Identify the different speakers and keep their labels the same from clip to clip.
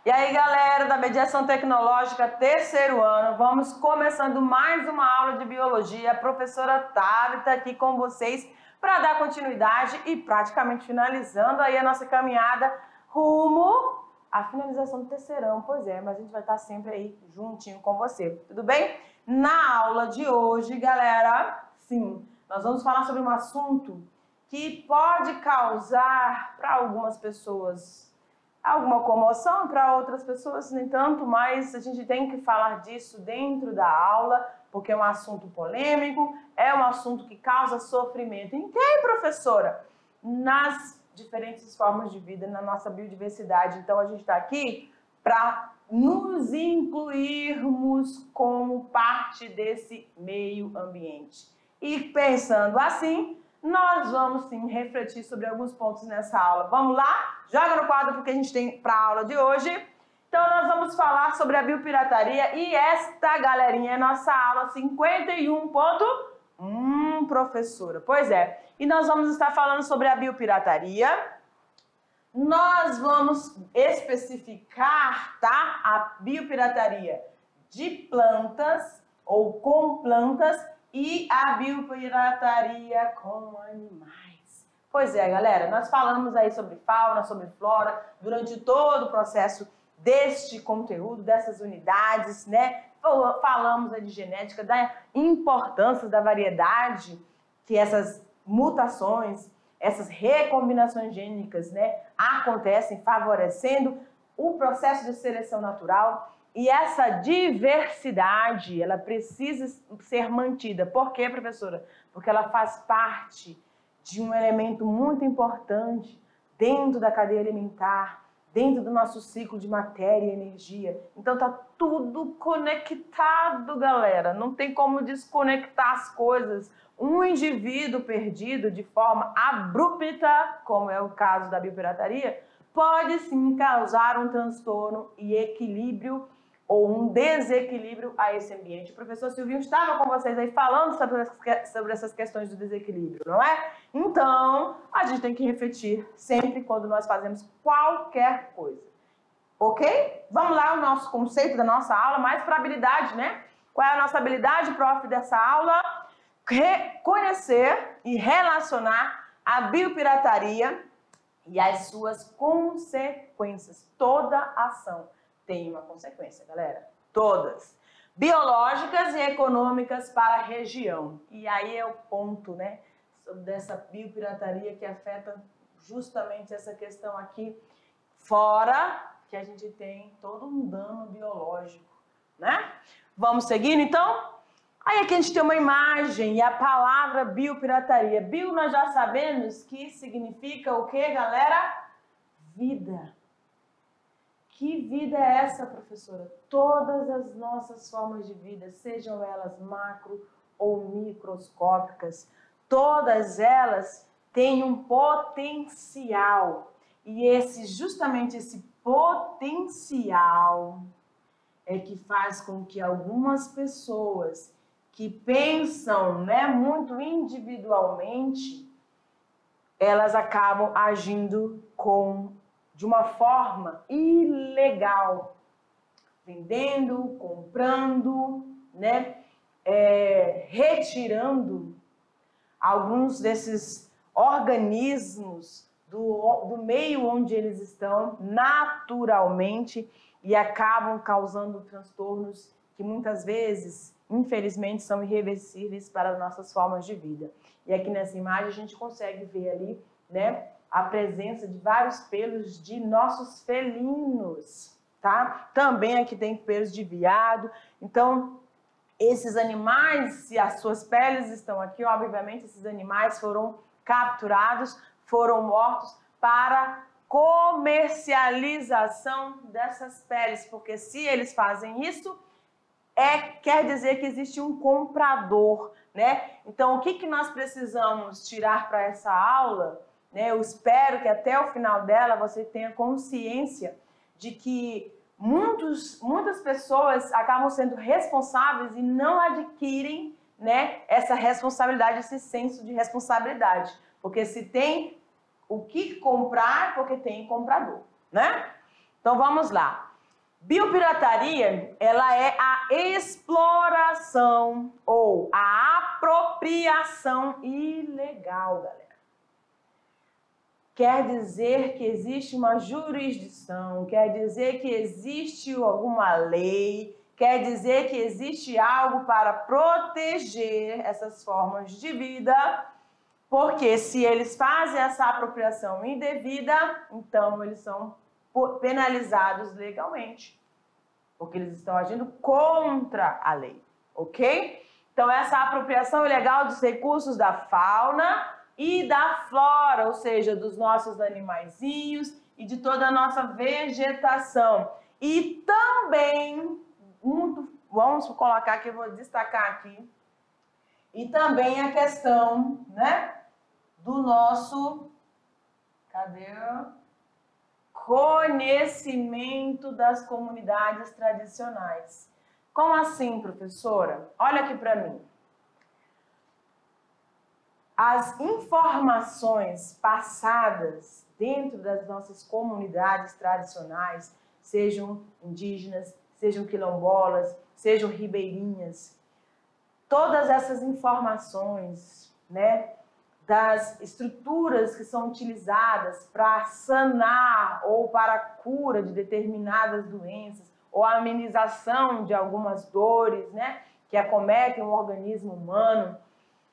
Speaker 1: E aí, galera da Mediação Tecnológica, terceiro ano, vamos começando mais uma aula de Biologia. A professora Tabita aqui com vocês para dar continuidade e praticamente finalizando aí a nossa caminhada rumo à finalização do terceirão. Pois é, mas a gente vai estar sempre aí juntinho com você, tudo bem? Na aula de hoje, galera, sim, nós vamos falar sobre um assunto que pode causar para algumas pessoas alguma comoção, para outras pessoas nem tanto, mas a gente tem que falar disso dentro da aula, porque é um assunto polêmico, é um assunto que causa sofrimento. Em quem, professora? Nas diferentes formas de vida, na nossa biodiversidade. Então a gente está aqui para nos incluirmos como parte desse meio ambiente. E pensando assim, nós vamos sim refletir sobre alguns pontos nessa aula. Vamos lá? Joga no quadro porque a gente tem para a aula de hoje. Então nós vamos falar sobre a biopirataria e esta galerinha é nossa aula 51.1, professora. Pois é, e nós vamos estar falando sobre a biopirataria. Nós vamos especificar, tá? A biopirataria de plantas ou com plantas e a biopirataria com animais. Pois é, galera, nós falamos aí sobre fauna, sobre flora, durante todo o processo deste conteúdo, dessas unidades, né? Falamos aí de genética, da importância da variedade que essas mutações, essas recombinações gênicas, né, acontecem, favorecendo o processo de seleção natural. E essa diversidade, ela precisa ser mantida. Por quê, professora? Porque ela faz parte de um elemento muito importante dentro da cadeia alimentar, dentro do nosso ciclo de matéria e energia. Então tá tudo conectado, galera. Não tem como desconectar as coisas. Um indivíduo perdido de forma abrupta, como é o caso da biopirataria, pode sim causar um transtorno e equilíbrio ou um desequilíbrio a esse ambiente. O professor Silvinho estava com vocês aí falando sobre essas questões do desequilíbrio, não é? Então, a gente tem que refletir sempre quando nós fazemos qualquer coisa. Ok? Vamos lá, o nosso conceito da nossa aula, mais para habilidade, né? Qual é a nossa habilidade, prof, dessa aula? Reconhecer e relacionar a biopirataria e as suas consequências. Toda ação tem uma consequência, galera. Todas. Biológicas e econômicas para a região. E aí é o ponto, né? Dessa biopirataria que afeta justamente essa questão aqui. Fora que a gente tem todo um dano biológico, né? Vamos seguindo, então? Aí aqui a gente tem uma imagem e a palavra biopirataria. Bio nós já sabemos que significa o quê, galera? Vida. Que vida é essa, professora? Todas as nossas formas de vida, sejam elas macro ou microscópicas, todas elas têm um potencial. E justamente esse potencial é que faz com que algumas pessoas que pensam, né, muito individualmente, elas acabam agindo de uma forma ilegal, vendendo, comprando, né, retirando alguns desses organismos do meio onde eles estão naturalmente e acabam causando transtornos que muitas vezes, infelizmente, são irreversíveis para as nossas formas de vida. E aqui nessa imagem a gente consegue ver ali, né, a presença de vários pelos de nossos felinos, tá? Também aqui tem pelos de veado. Então, esses animais, se as suas peles estão aqui, obviamente esses animais foram capturados, foram mortos para comercialização dessas peles, porque se eles fazem isso, quer dizer que existe um comprador, né? Então, o que nós precisamos tirar para essa aula, né? Eu espero que até o final dela você tenha consciência de que muitas pessoas acabam sendo responsáveis e não adquirem, né, essa responsabilidade, esse senso de responsabilidade. Porque se tem o que comprar, porque tem comprador, né? Então vamos lá. Biopirataria, ela é a exploração ou a apropriação ilegal, galera. Quer dizer que existe uma jurisdição, quer dizer que existe alguma lei, quer dizer que existe algo para proteger essas formas de vida, porque se eles fazem essa apropriação indevida, então eles são penalizados legalmente, porque eles estão agindo contra a lei, ok? Então essa apropriação ilegal dos recursos da fauna e da flora, ou seja, dos nossos animaizinhos e de toda a nossa vegetação. E também, vamos colocar aqui, eu vou destacar aqui, e também a questão, né, do nosso, conhecimento das comunidades tradicionais. Como assim, professora? Olha aqui para mim. As informações passadas dentro das nossas comunidades tradicionais, sejam indígenas, sejam quilombolas, sejam ribeirinhas, todas essas informações, né, das estruturas que são utilizadas para sanar ou para a cura de determinadas doenças ou a amenização de algumas dores, né, que acometem o organismo humano.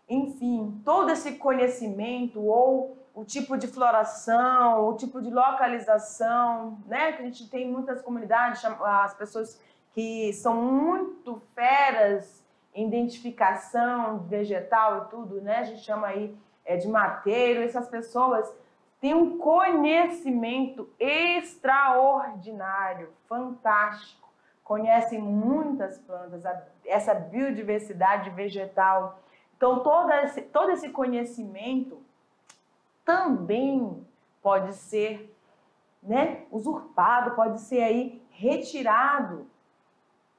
Speaker 1: Enfim, todo esse conhecimento ou o tipo de floração, o tipo de localização, né? Que a gente tem muitas comunidades, as pessoas que são muito feras em identificação vegetal e tudo, né? A gente chama aí de mateiro. Essas pessoas têm um conhecimento extraordinário, fantástico. Conhecem muitas plantas, essa biodiversidade vegetal. Então, todo esse conhecimento também pode ser, né, usurpado, pode ser aí retirado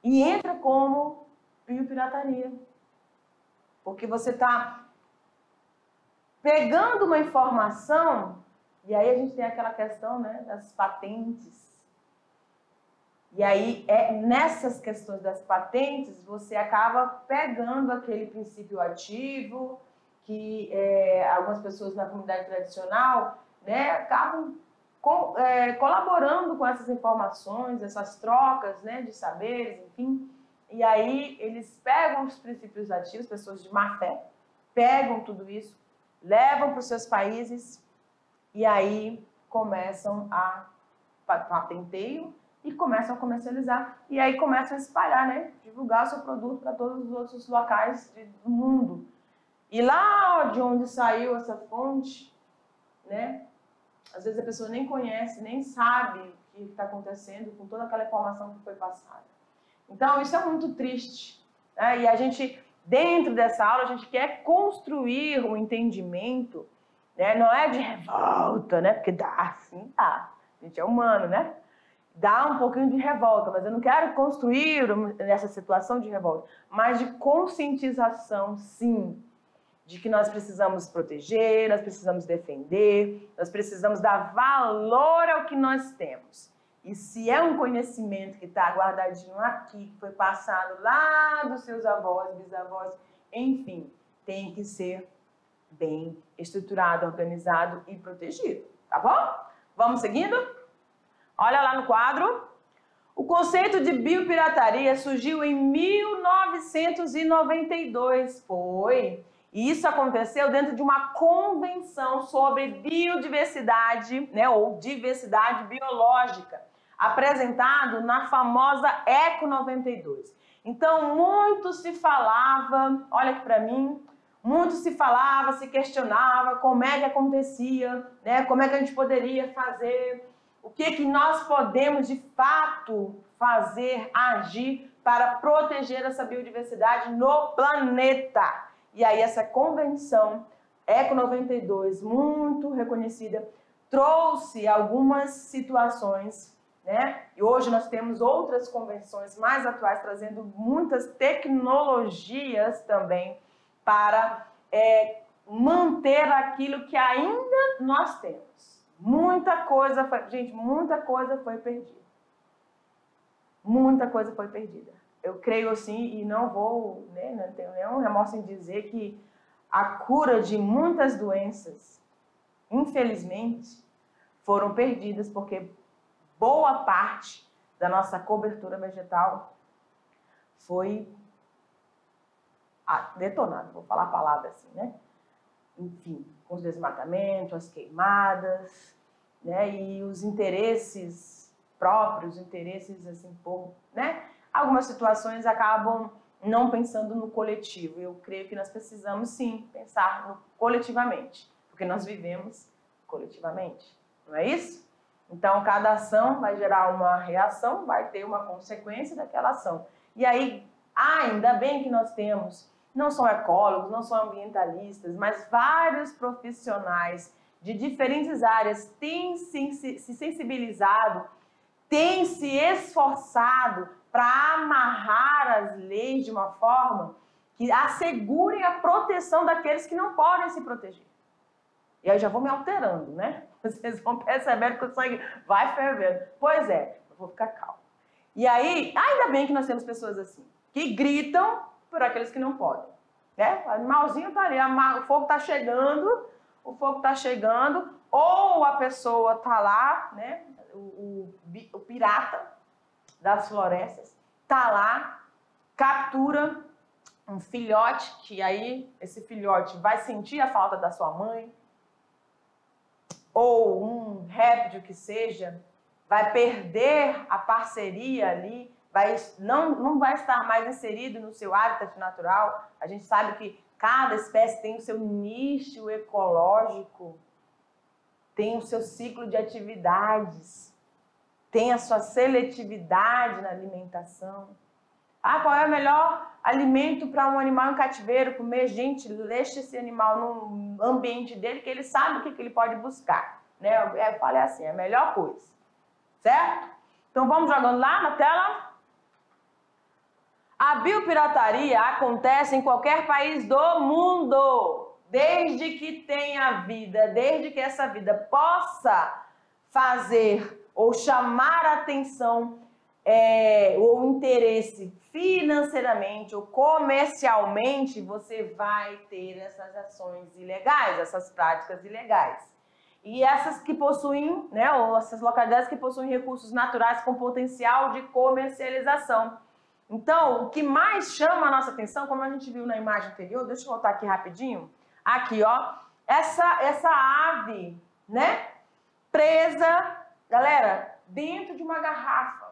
Speaker 1: e entra como biopirataria. Porque você está pegando uma informação, e aí a gente tem aquela questão, né, das patentes. E aí, nessas questões das patentes, você acaba pegando aquele princípio ativo que algumas pessoas na comunidade tradicional, né, acabam colaborando com essas informações, essas trocas, né, de saberes, enfim. E aí eles pegam os princípios ativos, pessoas de má fé, pegam tudo isso, levam para os seus países e aí começam a patenteio e começam a comercializar. E aí começam a espalhar, né? Divulgar o seu produto para todos os outros locais do mundo. E lá de onde saiu essa fonte, né? Às vezes a pessoa nem conhece, nem sabe o que está acontecendo com toda aquela informação que foi passada. Então, isso é muito triste, né? E a gente, dentro dessa aula, a gente quer construir um entendimento, né? Não é de revolta, né? Porque dá, sim, dá. A gente é humano, né? Dá um pouquinho de revolta, mas eu não quero construir essa situação de revolta, mas de conscientização, sim, de que nós precisamos proteger, nós precisamos defender, nós precisamos dar valor ao que nós temos. E se é um conhecimento que está guardadinho aqui, que foi passado lá dos seus avós, bisavós, enfim, tem que ser bem estruturado, organizado e protegido, tá bom? Vamos seguindo? Olha lá no quadro. O conceito de biopirataria surgiu em 1992. E isso aconteceu dentro de uma convenção sobre biodiversidade, né, ou diversidade biológica, apresentado na famosa Eco 92. Então, muito se falava, olha aqui para mim, muito se falava, se questionava como é que acontecia, né, como é que a gente poderia fazer. O que nós podemos, de fato, fazer, agir para proteger essa biodiversidade no planeta? E aí essa convenção Eco 92, muito reconhecida, trouxe algumas situações, né? E hoje nós temos outras convenções mais atuais, trazendo muitas tecnologias também para manter aquilo que ainda nós temos. Muita coisa foi perdida. muita coisa foi perdida. Eu creio assim, e não vou, né, não tenho nenhum remorso em dizer que a cura de muitas doenças, infelizmente, foram perdidas porque boa parte da nossa cobertura vegetal foi detonada, vou falar a palavra assim, né? Enfim, com os desmatamentos, as queimadas, né? E os interesses próprios, interesses assim, por, né? Algumas situações acabam não pensando no coletivo. Eu creio que nós precisamos sim pensar no coletivamente, porque nós vivemos coletivamente, não é isso? Então, cada ação vai gerar uma reação, vai ter uma consequência daquela ação. E aí, ainda bem que nós temos, não são ecólogos, não são ambientalistas, mas vários profissionais de diferentes áreas têm se sensibilizado, têm se esforçado para amarrar as leis de uma forma que assegurem a proteção daqueles que não podem se proteger. E aí eu já vou me alterando, né? Vocês vão percebendo que o sangue vai fervendo. Pois é, eu vou ficar calmo. E aí, ainda bem que nós temos pessoas assim, que gritam por aqueles que não podem. Né? O animalzinho tá ali, o fogo tá chegando, ou a pessoa tá lá, né? O pirata das florestas tá lá, captura um filhote, que aí esse filhote vai sentir a falta da sua mãe, ou um réptil que seja, vai perder a parceria ali, não vai estar mais inserido no seu hábitat natural. A gente sabe que cada espécie tem o seu nicho ecológico, tem o seu ciclo de atividades, tem a sua seletividade na alimentação. Qual é o melhor alimento para um animal em cativeiro comer? Gente, deixe esse animal no ambiente dele, que ele sabe o que ele pode buscar. Né? Eu falei assim, é a melhor coisa. Certo? Então vamos jogando lá na tela. A biopirataria acontece em qualquer país do mundo, desde que tenha vida, desde que essa vida possa fazer ou chamar a atenção ou interesse financeiramente ou comercialmente, você vai ter essas ações ilegais, essas práticas ilegais. E essas que possuem, né, ou essas localidades que possuem recursos naturais com potencial de comercialização. Então, o que mais chama a nossa atenção, como a gente viu na imagem anterior, deixa eu voltar aqui rapidinho, aqui, ó, essa ave, né, presa, galera, dentro de uma garrafa.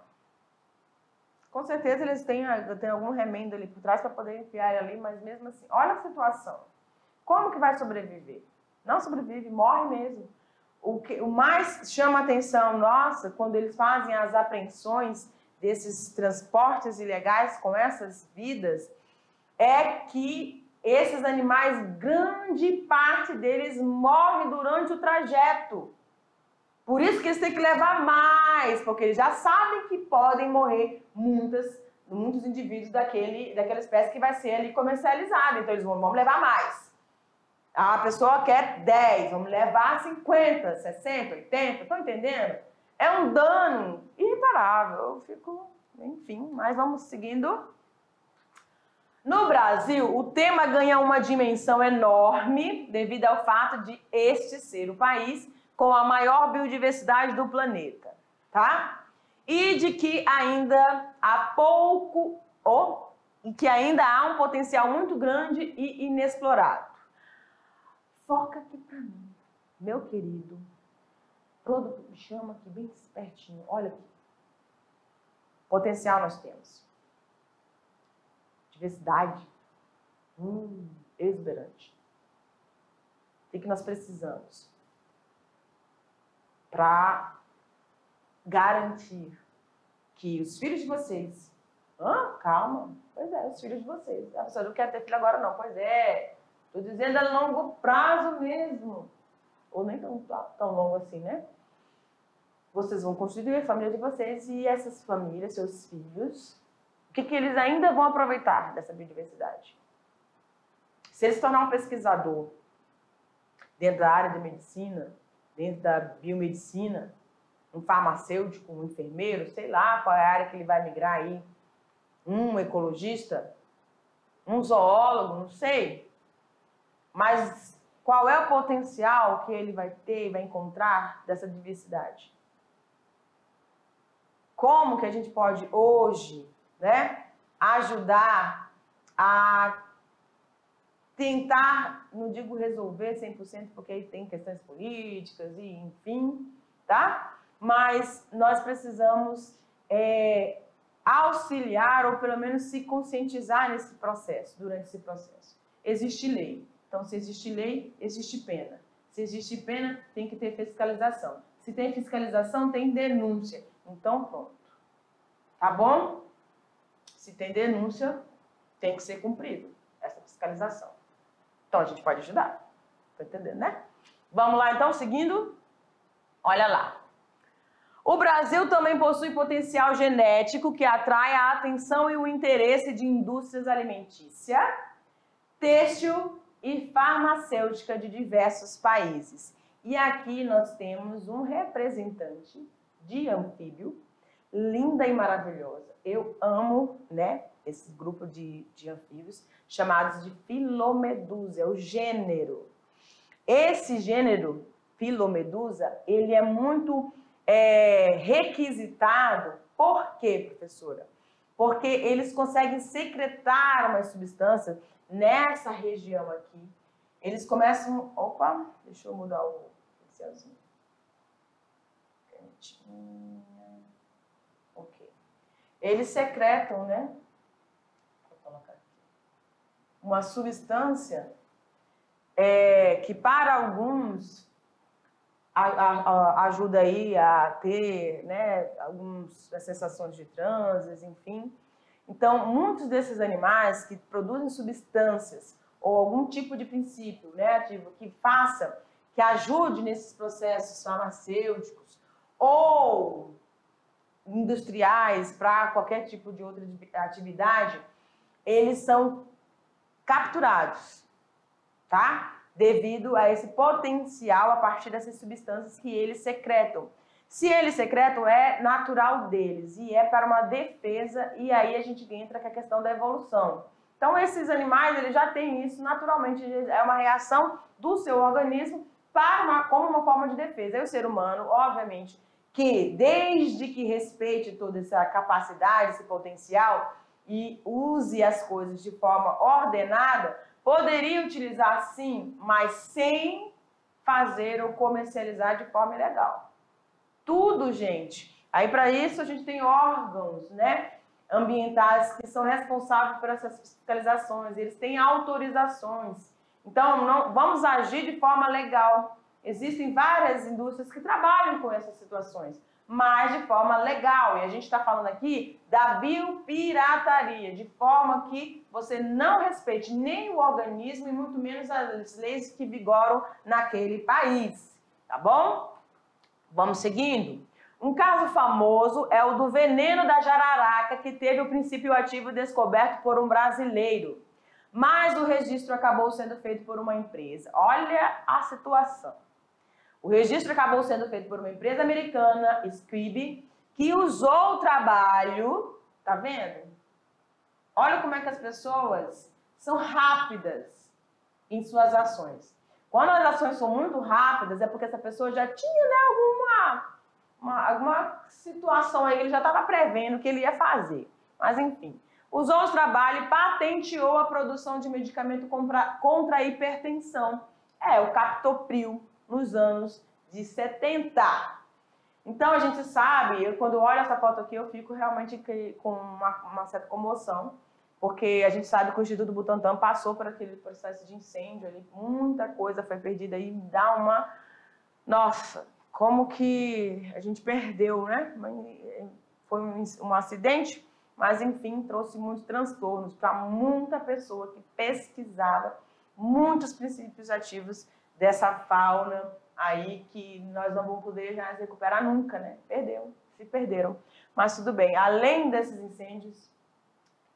Speaker 1: Com certeza eles têm algum remendo ali por trás para poder enfiar ele ali, mas mesmo assim, olha a situação. Como que vai sobreviver? Não sobrevive, morre mesmo. O mais chama a atenção nossa, quando eles fazem as apreensões desses transportes ilegais com essas vidas, é que esses animais, grande parte deles morre durante o trajeto. Por isso que eles têm que levar mais, porque eles já sabem que podem morrer muitos indivíduos daquela espécie que vai ser ali comercializada. Então eles vão levar mais. A pessoa quer 10, vamos levar 50, 60, 80, estão entendendo? É um dano irreparável. Eu fico, enfim, mas vamos seguindo. No Brasil, o tema ganha uma dimensão enorme devido ao fato de este ser o país com a maior biodiversidade do planeta, tá? E de que ainda há um potencial muito grande e inexplorado. Foca aqui pra mim, meu querido. Me chama aqui bem pertinho. Olha aqui. Potencial nós temos. Diversidade. Exuberante. O que nós precisamos para garantir que os filhos de vocês... Calma. Pois é, os filhos de vocês. A pessoa não quer ter filho agora não. Pois é. Estou dizendo a longo prazo mesmo. Ou nem tão longo assim, né? Vocês vão constituir a família de vocês e essas famílias, seus filhos, o que eles ainda vão aproveitar dessa biodiversidade? Se ele se tornar um pesquisador dentro da área de medicina, dentro da biomedicina, um farmacêutico, um enfermeiro, sei lá qual é a área que ele vai migrar aí, um ecologista, um zoólogo, não sei. Mas qual é o potencial que ele vai ter e vai encontrar dessa diversidade? Como que a gente pode hoje, né, ajudar a tentar, não digo resolver 100%, porque aí tem questões políticas e enfim, tá? Mas nós precisamos auxiliar ou pelo menos se conscientizar nesse processo, durante esse processo. Existe lei. Então, se existe lei, existe pena. Se existe pena, tem que ter fiscalização. Se tem fiscalização, tem denúncia. Então, pronto. Tá bom? Se tem denúncia, tem que ser cumprido essa fiscalização. Então, a gente pode ajudar. Tá entendendo, né? Vamos lá, então, seguindo. Olha lá. O Brasil também possui potencial genético que atrai a atenção e o interesse de indústrias alimentícia, têxtil e farmacêutica de diversos países. E aqui nós temos um representante de anfíbio, linda e maravilhosa. Eu amo, né, esse grupo de anfíbios, chamados de Filomedusa, é o gênero. Esse gênero, Filomedusa, ele é muito requisitado. Por quê, professora? Porque eles conseguem secretar umas substâncias nessa região aqui. Eles começam... Opa, deixa eu mudar o pincelzinho. Ok. Eles secretam, né? Vou colocar aqui. Uma substância que para alguns ajuda aí a ter, né, algumas sensações de transes, enfim. Então, muitos desses animais que produzem substâncias ou algum tipo de princípio, né, ativo que faça, que ajude nesses processos farmacêuticos ou industriais para qualquer tipo de outra atividade, eles são capturados, tá? Devido a esse potencial a partir dessas substâncias que eles secretam. Se eles secretam, é natural deles e é para uma defesa, e aí a gente entra com a questão da evolução. Então, esses animais, eles já têm isso naturalmente, é uma reação do seu organismo como uma forma de defesa. E o ser humano, obviamente, que desde que respeite toda essa capacidade, esse potencial e use as coisas de forma ordenada, poderia utilizar sim, mas sem fazer ou comercializar de forma ilegal. Tudo, gente. Aí, para isso, a gente tem órgãos, né, ambientais que são responsáveis por essas fiscalizações. Eles têm autorizações. Então, vamos agir de forma legal. Existem várias indústrias que trabalham com essas situações, mas de forma legal. E a gente está falando aqui da biopirataria, de forma que você não respeite nem o organismo e muito menos as leis que vigoram naquele país, tá bom? Vamos seguindo? Um caso famoso é o do veneno da jararaca, que teve o princípio ativo descoberto por um brasileiro, mas o registro acabou sendo feito por uma empresa. Olha a situação. O registro acabou sendo feito por uma empresa americana, Scrib, que usou o trabalho, tá vendo? Olha como é que as pessoas são rápidas em suas ações. Quando as ações são muito rápidas, é porque essa pessoa já tinha, né, alguma situação aí que ele já estava prevendo que ele ia fazer. Mas, enfim, usou o trabalho e patenteou a produção de medicamento contra a hipertensão. O Captopril, nos anos de 70. Então, a gente sabe, quando eu olho essa foto aqui, eu fico realmente com uma certa comoção, porque a gente sabe que o Instituto Butantan passou por aquele processo de incêndio ali, muita coisa foi perdida aí, dá uma... Nossa, como que a gente perdeu, né? Foi um acidente, mas enfim, trouxe muitos transtornos para muita pessoa que pesquisava muitos princípios ativos dessa fauna aí que nós não vamos poder mais recuperar nunca, né? Se perderam. Mas tudo bem, além desses incêndios,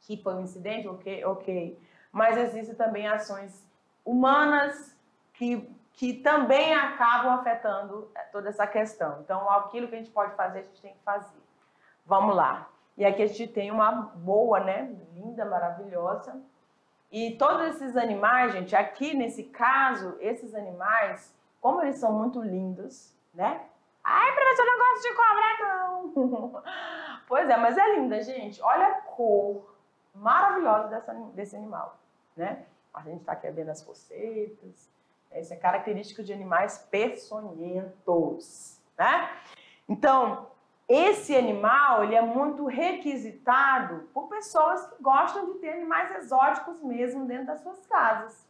Speaker 1: que foi um incidente, ok. Mas existem também ações humanas que que também acabam afetando toda essa questão. Então, aquilo que a gente pode fazer, a gente tem que fazer. Vamos lá. E aqui a gente tem uma boa, né? Linda, maravilhosa. E todos esses animais, gente, aqui nesse caso, esses animais, como eles são muito lindos, né? Ai, professor, eu não gosto de cobra, não. Pois é, mas é linda, gente. Olha a cor maravilhosa desse animal, né? A gente está aqui vendo as focetas. Isso é característico de animais peçonhentos, né? Então, esse animal, ele é muito requisitado por pessoas que gostam de ter animais exóticos mesmo dentro das suas casas.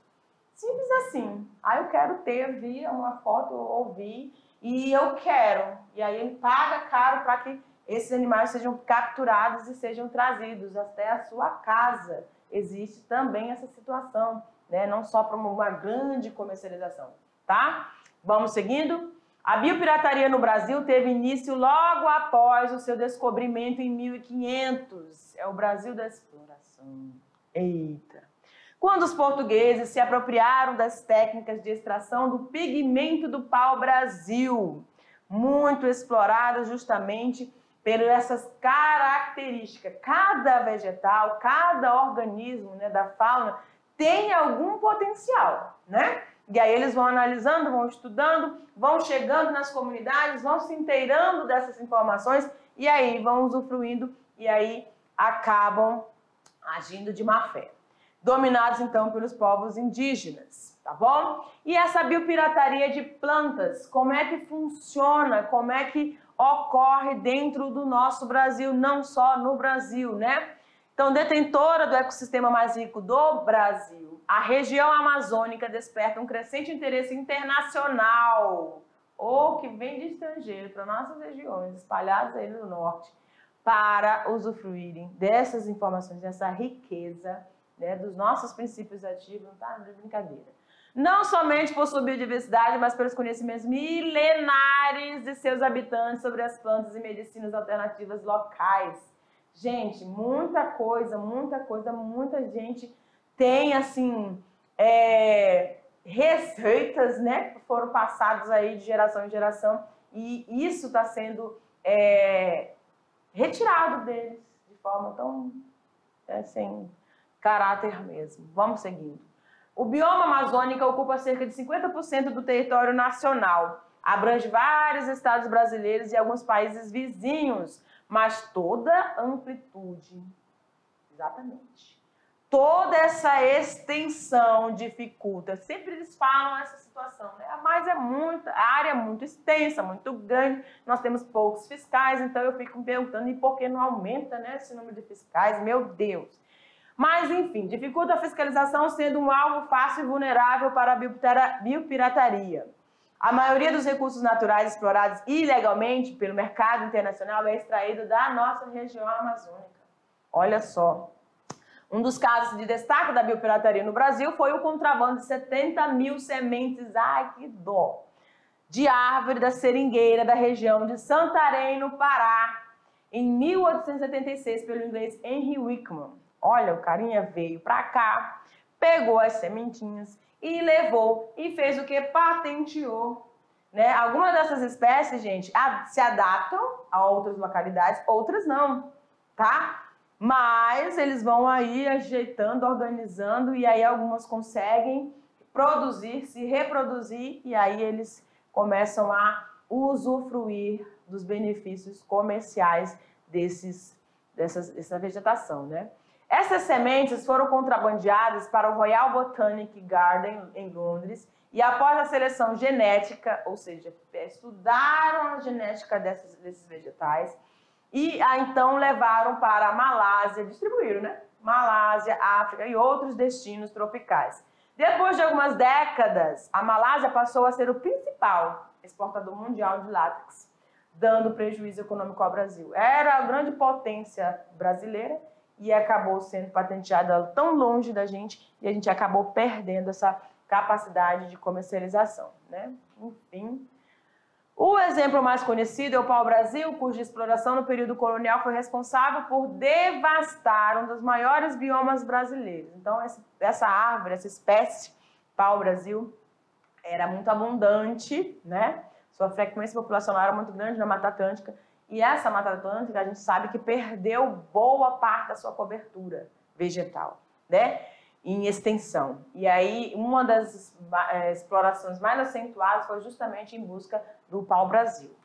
Speaker 1: Simples assim. Ah, eu quero ter, vi uma foto, ouvi, e eu quero. E aí ele paga caro para que esses animais sejam capturados e sejam trazidos até a sua casa. Existe também essa situação, né? Não só para uma grande comercialização, tá? Vamos seguindo? A biopirataria no Brasil teve início logo após o seu descobrimento em 1500. É o Brasil da exploração. Eita! Quando os portugueses se apropriaram das técnicas de extração do pigmento do pau-brasil, muito explorado justamente por essas características. Cada vegetal, cada organismo, né, da fauna tem algum potencial, né? E aí eles vão analisando, vão estudando, vão chegando nas comunidades, vão se inteirando dessas informações e aí vão usufruindo e aí acabam agindo de má fé. Dominados então pelos povos indígenas, tá bom? E essa biopirataria de plantas, como é que funciona, como é que ocorre dentro do nosso Brasil, não só no Brasil, né? Então, detentora do ecossistema mais rico do Brasil, a região amazônica desperta um crescente interesse internacional, ou que vem de estrangeiro para nossas regiões, espalhadas aí no norte, para usufruírem dessas informações, dessa riqueza, né, dos nossos princípios ativos, não tá de brincadeira. Não somente por sua biodiversidade, mas pelos conhecimentos milenares de seus habitantes sobre as plantas e medicinas alternativas locais. Gente, muita gente tem, assim, receitas, né, que foram passadas aí de geração em geração e isso está sendo retirado deles de forma tão, sem caráter mesmo. Vamos seguindo. O bioma amazônico ocupa cerca de 50% do território nacional, abrange vários estados brasileiros e alguns países vizinhos, mas toda amplitude, exatamente, toda essa extensão dificulta, sempre eles falam essa situação, né? Mas a área é muito extensa, muito grande, nós temos poucos fiscais, então eu fico me perguntando, e por que não aumenta, né, esse número de fiscais? Meu Deus! Mas, enfim, dificulta a fiscalização sendo um alvo fácil e vulnerável para a biopirataria. A maioria dos recursos naturais explorados ilegalmente pelo mercado internacional é extraído da nossa região amazônica. Olha só. Um dos casos de destaque da biopirataria no Brasil foi o contrabando de 70 mil sementes, ai que dó, de árvore da seringueira da região de Santarém, no Pará, em 1876, pelo inglês Henry Wickman. Olha, o carinha veio para cá, pegou as sementinhas e levou e fez o que? Patenteou, né? Algumas dessas espécies, gente, se adaptam a outras localidades, outras não, tá? Mas eles vão aí ajeitando, organizando e aí algumas conseguem produzir, se reproduzir e aí eles começam a usufruir dos benefícios comerciais dessa vegetação, né? Essas sementes foram contrabandeadas para o Royal Botanic Garden em Londres e após a seleção genética, ou seja, estudaram a genética desses vegetais e então levaram para a Malásia, distribuíram, né? Malásia, África e outros destinos tropicais. Depois de algumas décadas, a Malásia passou a ser o principal exportador mundial de látex, dando prejuízo econômico ao Brasil. Era a grande potência brasileira e acabou sendo patenteada tão longe da gente e a gente acabou perdendo essa capacidade de comercialização, né? Enfim. O exemplo mais conhecido é o pau-brasil, cuja exploração no período colonial foi responsável por devastar um dos maiores biomas brasileiros. Então, essa árvore, essa espécie, pau-brasil, era muito abundante, né? Sua frequência populacional era muito grande na Mata Atlântica. E essa Mata Atlântica, a gente sabe que perdeu boa parte da sua cobertura vegetal, né? Em extensão. E aí, uma das explorações mais acentuadas foi justamente em busca do pau-brasil.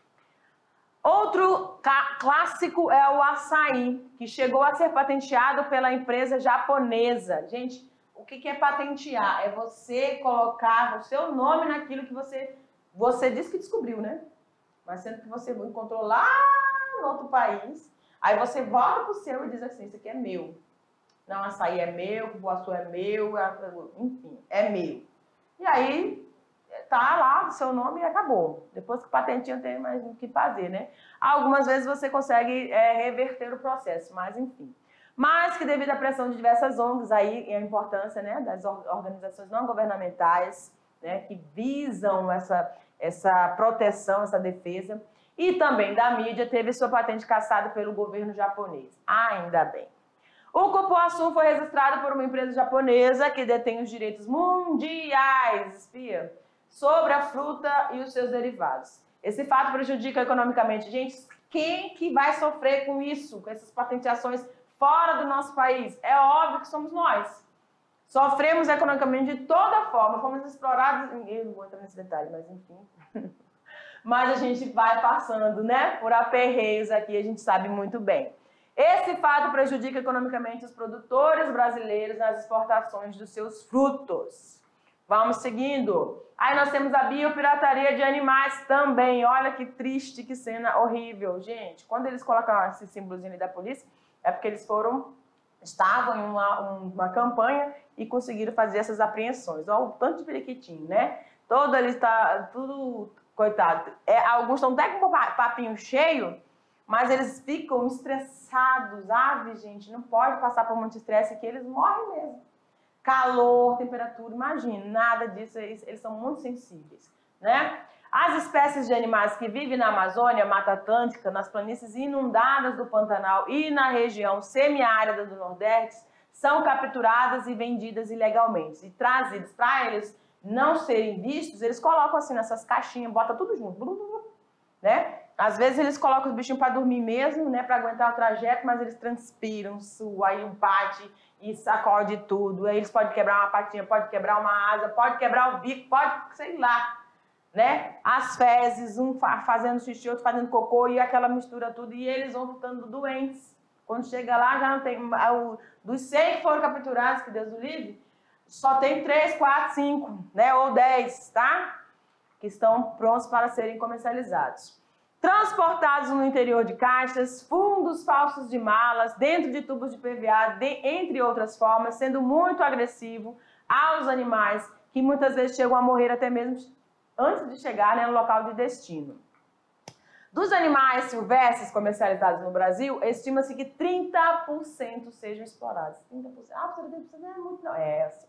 Speaker 1: Outro clássico é o açaí, que chegou a ser patenteado pela empresa japonesa. Gente, o que é patentear? É você colocar o seu nome naquilo que você disse que descobriu, né? Mas sendo que você encontrou lá no outro país, aí você volta pro seu e diz assim, isso aqui é meu. Não, açaí é meu, cupuaçu é meu, enfim, é meu. E aí, tá lá o seu nome e acabou. Depois que patenteia, não tem mais o que fazer, né? Algumas vezes você consegue reverter o processo, mas enfim. Mas que devido à pressão de diversas ONGs aí, e a importância, né, das organizações não governamentais, né, que visam essa proteção, essa defesa, e também da mídia, teve sua patente cassada pelo governo japonês. Ainda bem. O cupuaçu foi registrado por uma empresa japonesa que detém os direitos mundiais, espia, sobre a fruta e os seus derivados. Esse fato prejudica economicamente. Gente, quem que vai sofrer com isso, com essas patenteações fora do nosso país? É óbvio que somos nós. Sofremos economicamente de toda forma, fomos explorados, eu não vou entrar nesse detalhe, mas enfim. Mas a gente vai passando, né, por aperreios aqui, a gente sabe muito bem. Esse fato prejudica economicamente os produtores brasileiros nas exportações dos seus frutos. Vamos seguindo. Aí nós temos a biopirataria de animais também. Olha que triste, que cena horrível. Gente, quando eles colocam esse símbolozinho ali da polícia, é porque eles estavam em uma campanha e conseguiram fazer essas apreensões. Olha o tanto de periquitinho, né? Todo ali está, tudo, coitado. Alguns estão até com o papinho cheio, mas eles ficam estressados. Aves, gente, não pode passar por muito estresse que eles morrem mesmo. Calor, temperatura, imagina, nada disso, eles são muito sensíveis, né? As espécies de animais que vivem na Amazônia, Mata Atlântica, nas planícies inundadas do Pantanal e na região semiárida do Nordeste, são capturadas e vendidas ilegalmente. E trazidas para eles não serem vistos, eles colocam assim nessas caixinhas, botam tudo junto, né? Às vezes eles colocam os bichinhos para dormir mesmo, né, para aguentar o trajeto, mas eles transpiram, suam, aí bate e sacode tudo. Aí eles podem quebrar uma patinha, pode quebrar uma asa, pode quebrar o bico, pode, sei lá, né? As fezes, um fazendo xixi, outro fazendo cocô e aquela mistura tudo, e eles vão ficando doentes. Quando chega lá, já não tem... Dos 100 que foram capturados, que Deus o livre, só tem 3, 4, 5, né, ou 10, tá? Que estão prontos para serem comercializados. Transportados no interior de caixas, fundos falsos de malas, dentro de tubos de PVA, entre outras formas, sendo muito agressivo aos animais, que muitas vezes chegam a morrer até mesmo antes de chegar, né, no local de destino. Dos animais silvestres comercializados no Brasil, estima-se que 30% sejam explorados. 30%. Ah, 30% não é muito, não. É assim.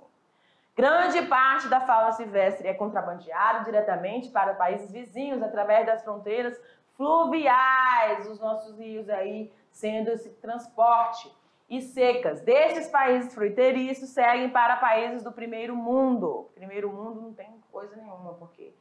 Speaker 1: Grande parte da fauna silvestre é contrabandeada diretamente para países vizinhos através das fronteiras fluviais, os nossos rios aí sendo esse transporte, e secas desses países fronteiriços seguem para países do primeiro mundo. Primeiro mundo não tem coisa nenhuma, porque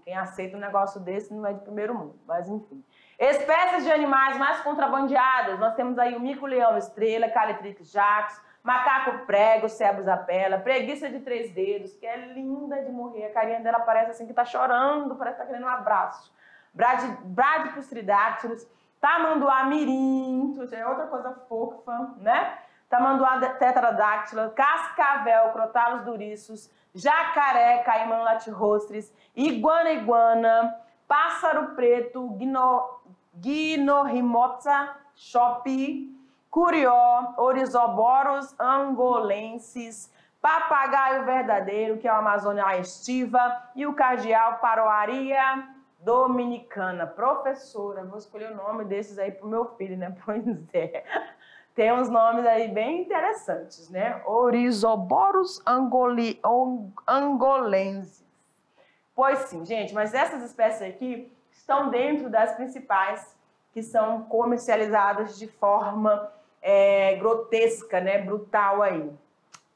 Speaker 1: quem aceita um negócio desse não é de primeiro mundo, mas enfim. Espécies de animais mais contrabandeadas, nós temos aí o mico-leão estrela, Calitrix jacus, macaco prego, cebus apela, preguiça de 3 dedos, que é linda de morrer, a carinha dela parece assim que tá chorando, parece que tá querendo um abraço. Bradipus tridactylus, tamanduá mirim, é outra coisa fofa, né? Tamanduá tetradáctila, cascavel, crotalus duriços, jacaré, caimã latirostris, iguana, pássaro preto, Gnorrimopsa chopi, curió, Oryzoboros angolensis, papagaio verdadeiro, que é o Amazônia estiva, e o cardeal Paroaria dominicana. Professora, vou escolher o nome desses aí pro meu filho, né? Pois é. Tem uns nomes aí bem interessantes, né? Oryzoboros angolensis. Pois sim, gente, mas essas espécies aqui estão dentro das principais que são comercializadas de forma grotesca, né? Brutal aí.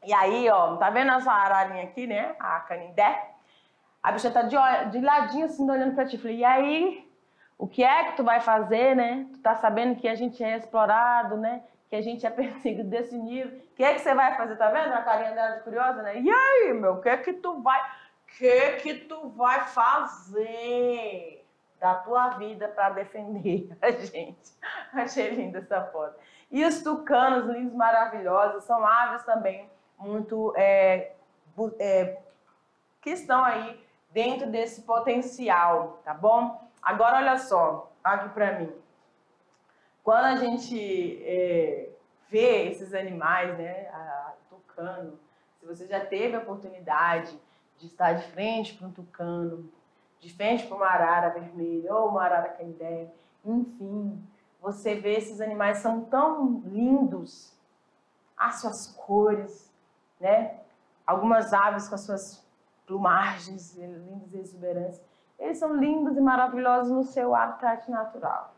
Speaker 1: E aí, ó, tá vendo essa ararinha aqui, né? A canindé? A bicha tá de ladinho assim, olhando pra ti. Falei, e aí, o que é que tu vai fazer, né? Tu tá sabendo que a gente é explorado, né? Que a gente é perseguido desse nível. O que é que você vai fazer? Tá vendo a carinha dela de curiosa, né? E aí, meu, o que é que tu vai fazer da tua vida para defender a gente? Achei linda essa foto. E os tucanos, lindos, maravilhosos, são aves também muito que estão aí dentro desse potencial, tá bom? Agora, olha só, aqui para mim. Quando a gente vê esses animais, né, tucano, se você já teve a oportunidade de estar de frente para um tucano, de frente para uma arara vermelha ou uma arara canindé, enfim, você vê esses animais são tão lindos, as suas cores, né? Algumas aves com as suas plumagens lindas e exuberantes, eles são lindos e maravilhosos no seu habitat natural.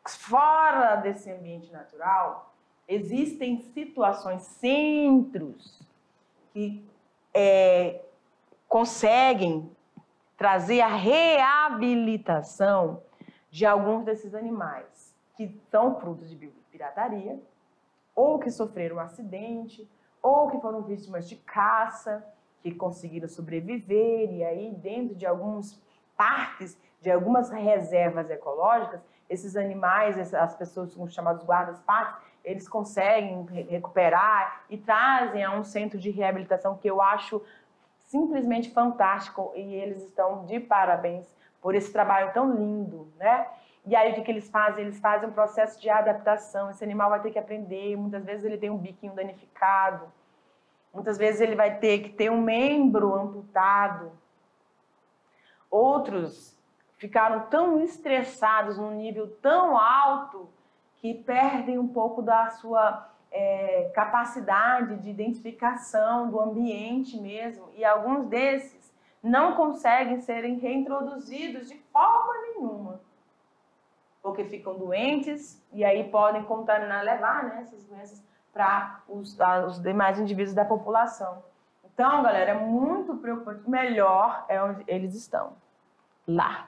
Speaker 1: Fora desse ambiente natural, existem situações, centros que conseguem trazer a reabilitação de alguns desses animais que são frutos de biopirataria, ou que sofreram um acidente, ou que foram vítimas de caça, que conseguiram sobreviver, e aí dentro de alguns parques, de algumas reservas ecológicas, esses animais, as pessoas que são chamados guardas-parques, eles conseguem recuperar e trazem a um centro de reabilitação que eu acho simplesmente fantástico, e eles estão de parabéns por esse trabalho tão lindo, né? E aí o que eles fazem? Eles fazem um processo de adaptação, esse animal vai ter que aprender, muitas vezes ele tem um biquinho danificado, muitas vezes ele vai ter que ter um membro amputado. Outros ficaram tão estressados num nível tão alto que perdem um pouco da sua capacidade de identificação do ambiente mesmo. E alguns desses não conseguem serem reintroduzidos de forma nenhuma, porque ficam doentes e aí podem contaminar, levar, né, essas doenças para os demais indivíduos da população. Então, galera, é muito preocupante. Melhor é onde eles estão, lá.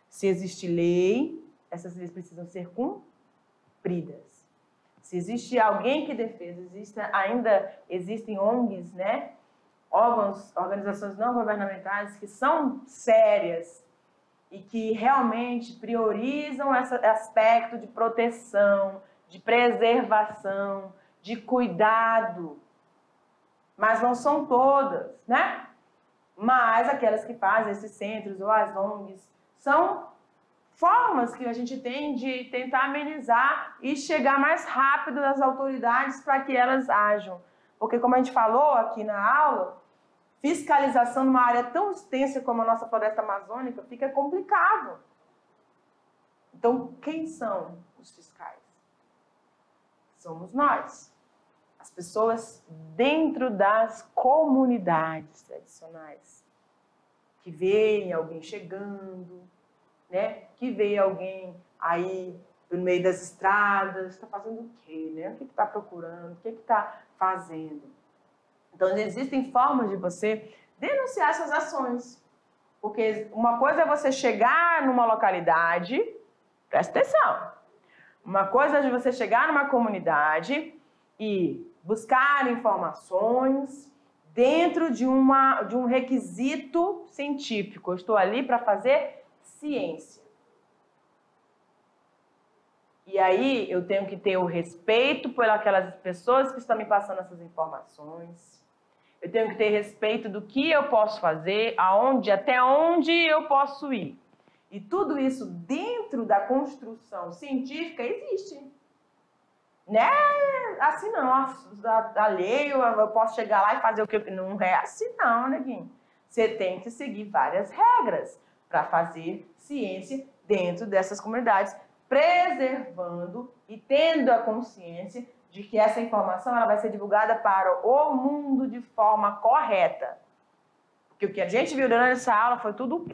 Speaker 1: Se existe lei, essas leis precisam ser cumpridas. Se existe alguém que defesa, ainda existem ONGs, né, organizações não governamentais que são sérias e que realmente priorizam esse aspecto de proteção, de preservação, de cuidado. Mas não são todas, né? Mas aquelas que fazem esses centros ou as ONGs são formas que a gente tem de tentar amenizar e chegar mais rápido às autoridades para que elas ajam. Porque, como a gente falou aqui na aula, fiscalização numa área tão extensa como a nossa floresta amazônica fica complicado. Então, quem são os fiscais? Somos nós. As pessoas dentro das comunidades tradicionais, que veem alguém chegando, né? Que vê alguém aí no meio das estradas, está fazendo o quê, né? O que está procurando, o que está fazendo. Então, existem formas de você denunciar essas ações. Porque uma coisa é você chegar numa localidade, presta atenção, uma coisa é você chegar numa comunidade e buscar informações dentro de um requisito científico. Eu estou ali para fazer ciência. E aí eu tenho que ter o respeito por aquelas pessoas que estão me passando essas informações. Eu tenho que ter respeito do que eu posso fazer, até onde eu posso ir. E tudo isso dentro da construção científica existe. Né? Assim não, a lei, eu posso chegar lá e fazer o que eu... Não é assim não, neguinho. Você tem que seguir várias regras para fazer ciência dentro dessas comunidades, preservando e tendo a consciência de que essa informação ela vai ser divulgada para o mundo de forma correta. Porque o que a gente viu durante essa aula foi tudo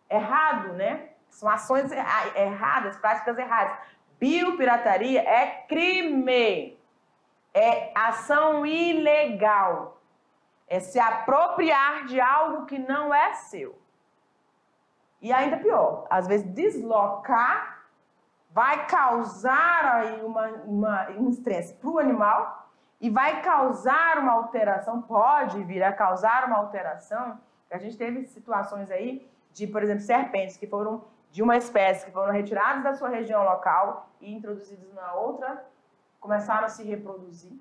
Speaker 1: errado, né? São ações erradas, práticas erradas. Biopirataria é crime, é ação ilegal. É se apropriar de algo que não é seu. E ainda pior, às vezes deslocar vai causar aí um estresse para o animal e vai causar uma alteração, pode vir a causar uma alteração. A gente teve situações aí de, por exemplo, serpentes que foram de uma espécie que foram retiradas da sua região local e introduzidas na outra, começaram a se reproduzir,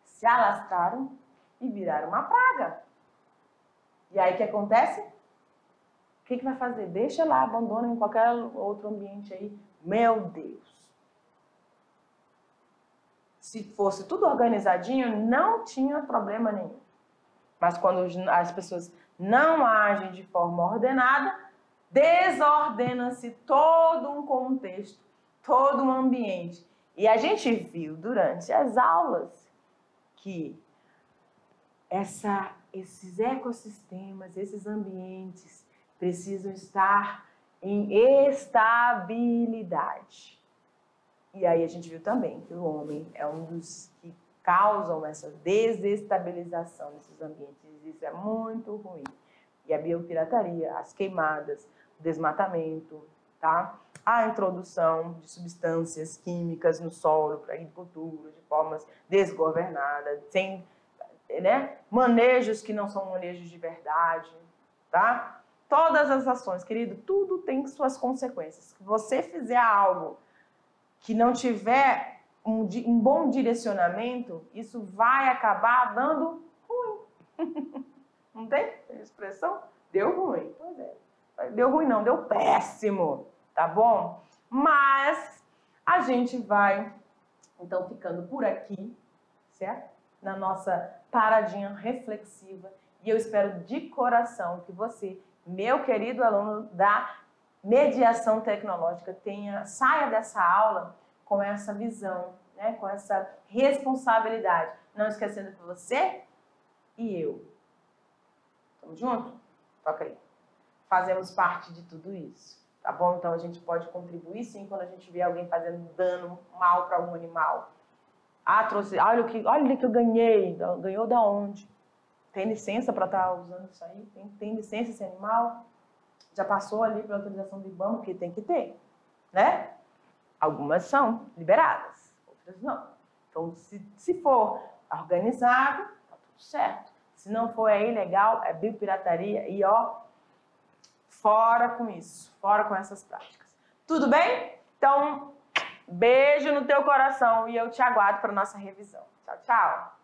Speaker 1: se alastraram e viraram uma praga. E aí o que acontece? O que vai fazer? Deixa lá, abandona em qualquer outro ambiente aí. Meu Deus! Se fosse tudo organizadinho, não tinha problema nenhum. Mas quando as pessoas não agem de forma ordenada, desordena-se todo um contexto, todo um ambiente. E a gente viu durante as aulas que esses ecossistemas, esses ambientes precisam estar em estabilidade. E aí a gente viu também que o homem é um dos que causam essa desestabilização desses ambientes. Isso é muito ruim. E a biopirataria, as queimadas, o desmatamento, tá? A introdução de substâncias químicas no solo para agricultura de formas desgovernadas, sem, né, manejos que não são manejos de verdade, tá? Todas as ações, querido, tudo tem suas consequências. Se você fizer algo que não tiver um bom direcionamento, isso vai acabar dando ruim. Não tem expressão? Deu ruim. Pois é. Deu ruim não, deu péssimo, tá bom? Mas a gente vai, então, ficando por aqui, certo? Na nossa paradinha reflexiva. E eu espero de coração que você, meu querido aluno da mediação tecnológica, saia dessa aula com essa visão, né? Com essa responsabilidade. Não esquecendo que você e eu, estamos juntos? Toca aí. Fazemos parte de tudo isso, tá bom? Então a gente pode contribuir sim quando a gente vê alguém fazendo dano, mal para algum animal. Olha o que eu ganhei. Ganhou da onde? Tem licença para estar usando isso aí? Tem licença esse animal? Já passou ali pela autorização do IBAMA, porque tem que ter, né? Algumas são liberadas, outras não. Então, se for organizado, tá tudo certo. Se não for, é ilegal, é biopirataria e, ó, fora com isso, fora com essas práticas. Tudo bem? Então, beijo no teu coração e eu te aguardo para nossa revisão. Tchau, tchau!